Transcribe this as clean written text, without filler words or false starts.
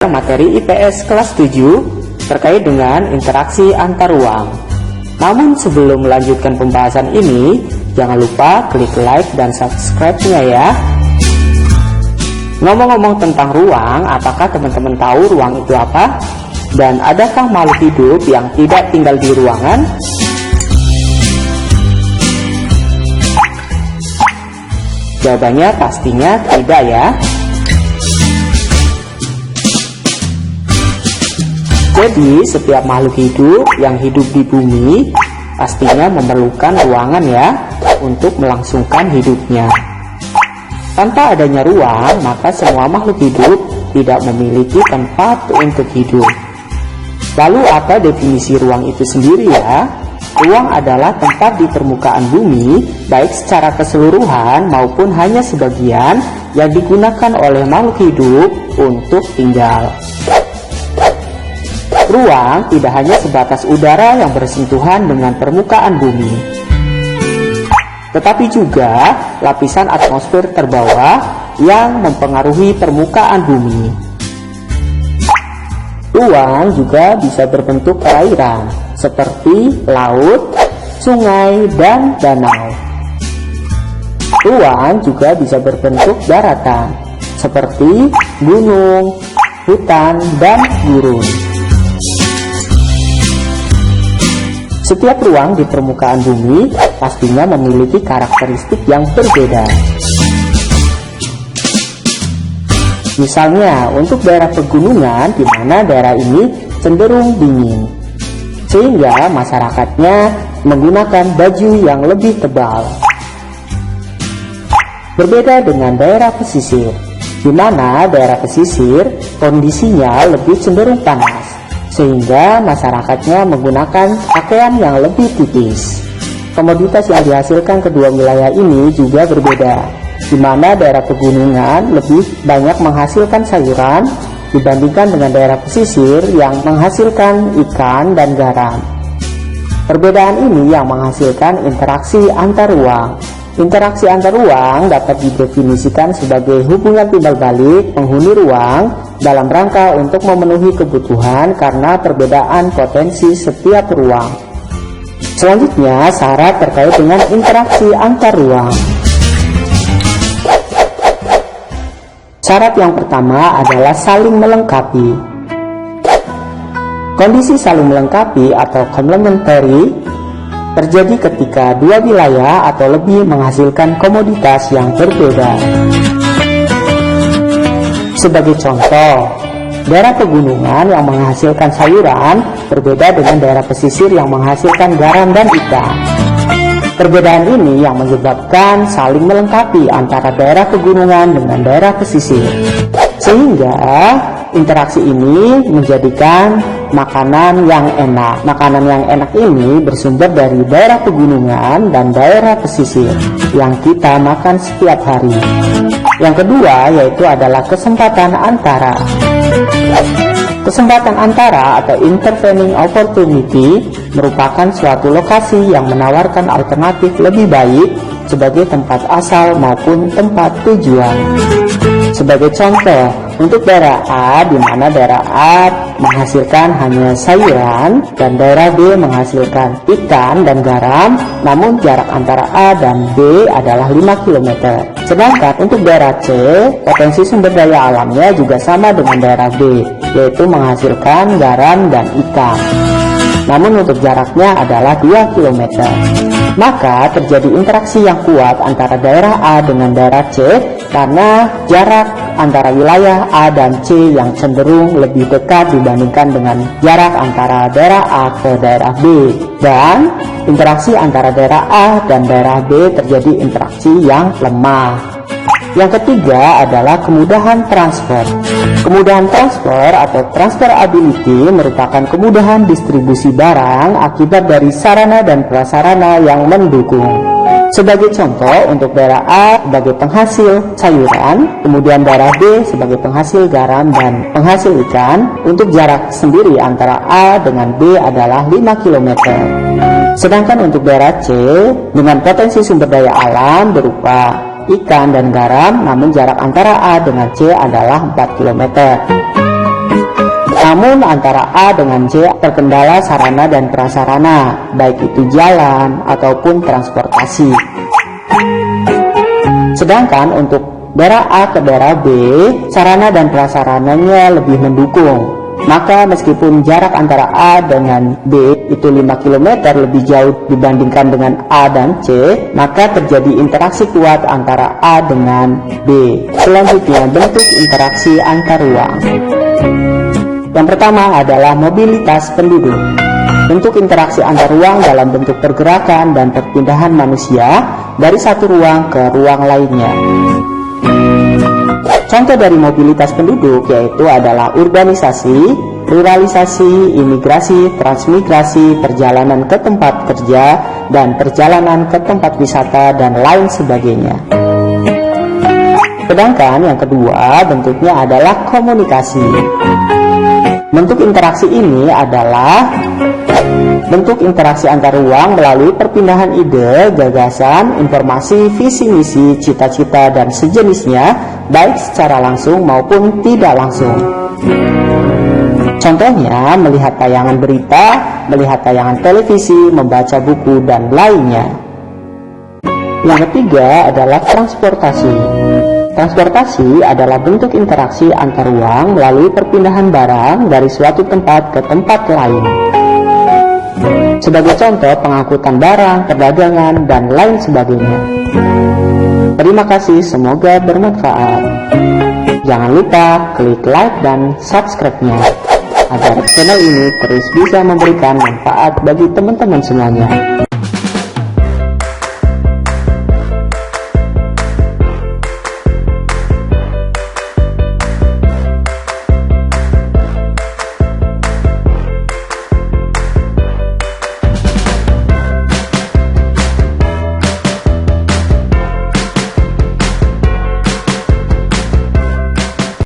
Materi IPS kelas 7 terkait dengan interaksi antar ruang. Namun sebelum melanjutkan pembahasan ini, jangan lupa klik like dan subscribe-nya ya. Ngomong-ngomong tentang ruang, apakah teman-teman tahu ruang itu apa? Dan adakah makhluk hidup yang tidak tinggal di ruangan? Jawabannya pastinya tidak ya. Jadi setiap makhluk hidup yang hidup di bumi pastinya memerlukan ruangan ya untuk melangsungkan hidupnya. Tanpa adanya ruang, maka semua makhluk hidup tidak memiliki tempat untuk hidup. Lalu apa definisi ruang itu sendiri ya? Ruang adalah tempat di permukaan bumi, baik secara keseluruhan maupun hanya sebagian, yang digunakan oleh makhluk hidup untuk tinggal. Ruang tidak hanya sebatas udara yang bersentuhan dengan permukaan bumi, tetapi juga lapisan atmosfer terbawah yang mempengaruhi permukaan bumi. Ruang juga bisa berbentuk perairan, seperti laut, sungai, dan danau. Ruang juga bisa berbentuk daratan, seperti gunung, hutan, dan gurun. Setiap ruang di permukaan bumi pastinya memiliki karakteristik yang berbeda. Misalnya, untuk daerah pegunungan di mana daerah ini cenderung dingin, sehingga masyarakatnya menggunakan baju yang lebih tebal. Berbeda dengan daerah pesisir, di mana daerah pesisir kondisinya lebih cenderung panas, sehingga masyarakatnya menggunakan pakaian yang lebih tipis. Komoditas yang dihasilkan kedua wilayah ini juga berbeda, di mana daerah pegunungan lebih banyak menghasilkan sayuran dibandingkan dengan daerah pesisir yang menghasilkan ikan dan garam. Perbedaan ini yang menghasilkan interaksi antar ruang. Interaksi antar ruang dapat didefinisikan sebagai hubungan timbal balik penghuni ruang dalam rangka untuk memenuhi kebutuhan karena perbedaan potensi setiap ruang. Selanjutnya, syarat terkait dengan interaksi antar ruang. Syarat yang pertama adalah saling melengkapi. Kondisi saling melengkapi atau complementary terjadi ketika dua wilayah atau lebih menghasilkan komoditas yang berbeda. Sebagai contoh, daerah pegunungan yang menghasilkan sayuran berbeda dengan daerah pesisir yang menghasilkan garam dan ikan. Perbedaan ini yang menyebabkan saling melengkapi antara daerah pegunungan dengan daerah pesisir, sehingga interaksi ini menjadikan makanan yang enak. Makanan yang enak ini bersumber dari daerah pegunungan dan daerah pesisir yang kita makan setiap hari. Yang kedua yaitu adalah kesempatan antara. Kesempatan antara atau intervening opportunity merupakan suatu lokasi yang menawarkan alternatif lebih baik sebagai tempat asal maupun tempat tujuan. Sebagai contoh, untuk daerah A, di mana daerah A menghasilkan hanya sayuran dan daerah B menghasilkan ikan dan garam, namun jarak antara A dan B adalah 5 km. Sedangkan untuk daerah C, potensi sumber daya alamnya juga sama dengan daerah B, yaitu menghasilkan garam dan ikan. Namun untuk jaraknya adalah 2 km. Maka terjadi interaksi yang kuat antara daerah A dengan daerah C karena jarak antara wilayah A dan C yang cenderung lebih dekat dibandingkan dengan jarak antara daerah A ke daerah B. Dan interaksi antara daerah A dan daerah B terjadi interaksi yang lemah. Yang ketiga adalah kemudahan transfer. Kemudahan transfer atau transferability merupakan kemudahan distribusi barang akibat dari sarana dan prasarana yang mendukung. Sebagai contoh, untuk daerah A sebagai penghasil sayuran, kemudian daerah B sebagai penghasil garam dan penghasil ikan, untuk jarak sendiri antara A dengan B adalah 5 km. Sedangkan untuk daerah C dengan potensi sumber daya alam berupa ikan dan garam, namun jarak antara A dengan C adalah 4 km. Namun antara A dengan C terkendala sarana dan prasarana, baik itu jalan ataupun transportasi. Sedangkan untuk daerah A ke daerah B, sarana dan prasarananya lebih mendukung. Maka meskipun jarak antara A dengan B itu 5 km lebih jauh dibandingkan dengan A dan C, maka terjadi interaksi kuat antara A dengan B. Selanjutnya, bentuk interaksi antar ruang. Yang pertama adalah mobilitas penduduk. Bentuk interaksi antar ruang dalam bentuk pergerakan dan perpindahan manusia dari satu ruang ke ruang lainnya. Contoh dari mobilitas penduduk yaitu adalah urbanisasi, ruralisasi, imigrasi, transmigrasi, perjalanan ke tempat kerja, dan perjalanan ke tempat wisata, dan lain sebagainya. Sedangkan yang kedua bentuknya adalah komunikasi. Bentuk interaksi ini adalah bentuk interaksi antar ruang melalui perpindahan ide, gagasan, informasi, visi misi, cita-cita, dan sejenisnya, baik secara langsung maupun tidak langsung. Contohnya, melihat tayangan berita, melihat tayangan televisi, membaca buku, dan lainnya. Yang ketiga adalah transportasi. Transportasi adalah bentuk interaksi antar ruang melalui perpindahan barang dari suatu tempat ke tempat lain. Sebagai contoh, pengangkutan barang, perdagangan, dan lain sebagainya. Terima kasih, semoga bermanfaat. Jangan lupa klik like dan subscribe-nya agar channel ini terus bisa memberikan manfaat bagi teman-teman semuanya.